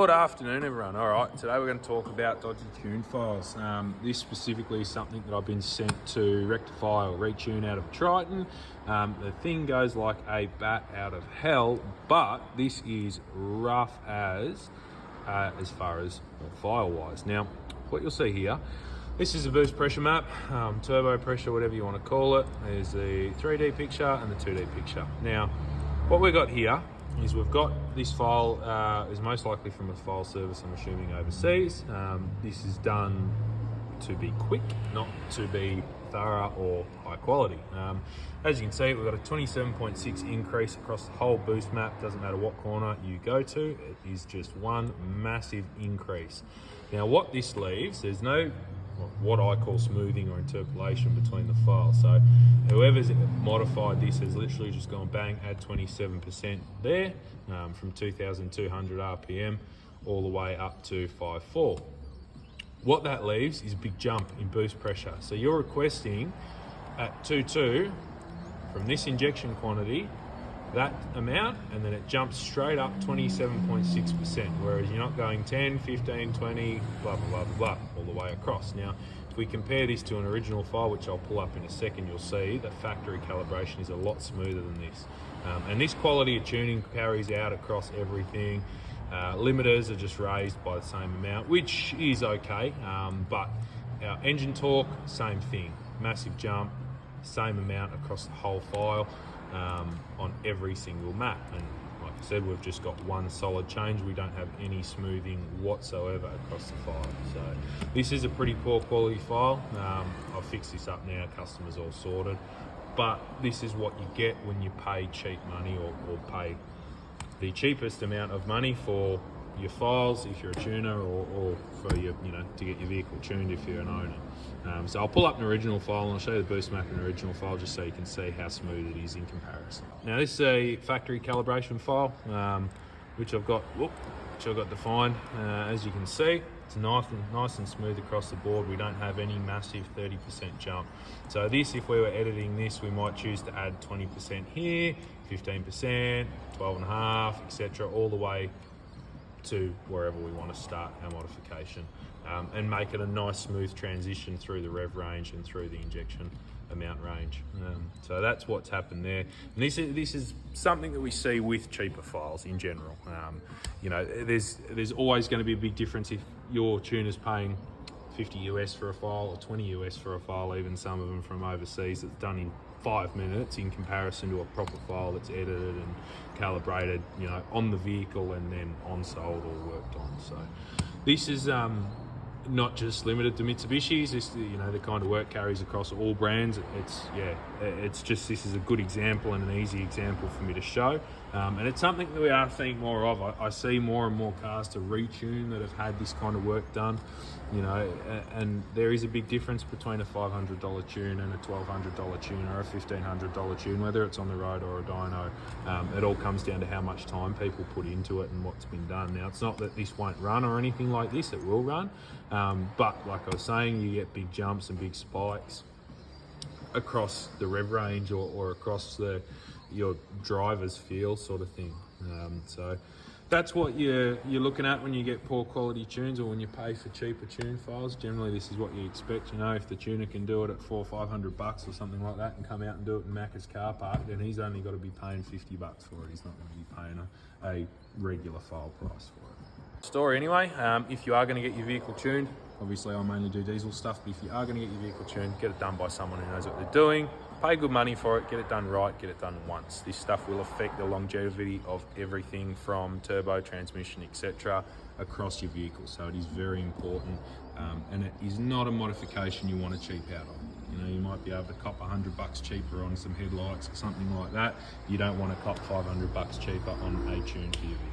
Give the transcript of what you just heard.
Good afternoon, everyone. All right, today we're going to talk about dodgy tune files. This specifically is something that I've been sent to rectify or retune out of a Triton. The thing goes like a bat out of hell, but this is rough as far as file-wise. Now, what you'll see here, this is a boost pressure map, turbo pressure, whatever you want to call it. There's the 3D picture and the 2D picture. Now, what we've got here is we've got this file is most likely from a file service, I'm assuming overseas. This is done to be quick, not to be thorough or high quality. As you can see, we've got a 27.6 increase across the whole boost map. Doesn't matter what corner you go to, it is just one massive increase. Now what this leaves, there's no what I call smoothing or interpolation between the files. So whoever's modified this has literally just gone bang, add 27% there, from 2,200 RPM all the way up to 5.4. What that leaves is a big jump in boost pressure. So you're requesting at 2.2 from this injection quantity, that amount, and then it jumps straight up 27.6%, whereas you're not going 10, 15, 20, blah, blah, blah, blah, all the way across. Now, if we compare this to an original file, which I'll pull up in a second, you'll see the factory calibration is a lot smoother than this. And this quality of tuning carries out across everything. Limiters are just raised by the same amount, which is okay, but our engine torque, same thing. Massive jump, same amount across the whole file. On every single map, and like I said, we've just got one solid change. We don't have any smoothing whatsoever across the file. So this is a pretty poor quality file. I've fixed this up now, customers all sorted, but this is what you get when you pay cheap money or pay the cheapest amount of money for your files if you're a tuner, or for your, to get your vehicle tuned if you're an owner. So I'll pull up an original file and I'll show you the boost map in an original file just so you can see how smooth it is in comparison. Now this is a factory calibration file, which I've got defined. As you can see, it's nice and smooth across the board. We don't have any massive 30% jump. So this, if we were editing this, we might choose to add 20% here, 15%, 12.5, etc., all the way to wherever we want to start our modification, and make it a nice smooth transition through the rev range and through the injection amount range. So that's what's happened there. And this is something that we see with cheaper files in general. There's always going to be a big difference if your tuner's paying 50 US for a file or 20 US for a file, even some of them from overseas, that's done in 5 minutes in comparison to a proper file that's edited and calibrated, on the vehicle and then on sold or worked on. So this is not just limited to Mitsubishis. This, the kind of work carries across all brands. It's just, this is a good example and an easy example for me to show, and it's something that we are seeing more of. I see more and more cars to retune that have had this kind of work done, and there is a big difference between a $500 tune and a $1,200 tune or a $1,500 tune, whether it's on the road or a dyno. It all comes down to how much time people put into it and what's been done. Now, it's not that this won't run or anything like this, it will run, but like I was saying, you get big jumps and big spikes across the rev range or across your driver's feel sort of thing. So that's what you're looking at when you get poor quality tunes, or when you pay for cheaper tune files. Generally, this is what you expect. If the tuner can do it at $400 or $500 or something like that, and come out and do it in Macca's car park, then he's only got to be paying $50 for it. He's not going to be paying a regular file price for it. Story anyway. If you are going to get your vehicle tuned, obviously I mainly do diesel stuff, but if you are going to get your vehicle tuned, get it done by someone who knows what they're doing. Pay good money for it, get it done right, get it done once. This stuff will affect the longevity of everything from turbo, transmission, etc. across your vehicle. So it is very important, and it is not a modification you want to cheap out on. You might be able to cop $100 cheaper on some headlights or something like that. You don't want to cop $500 cheaper on a tune for your vehicle.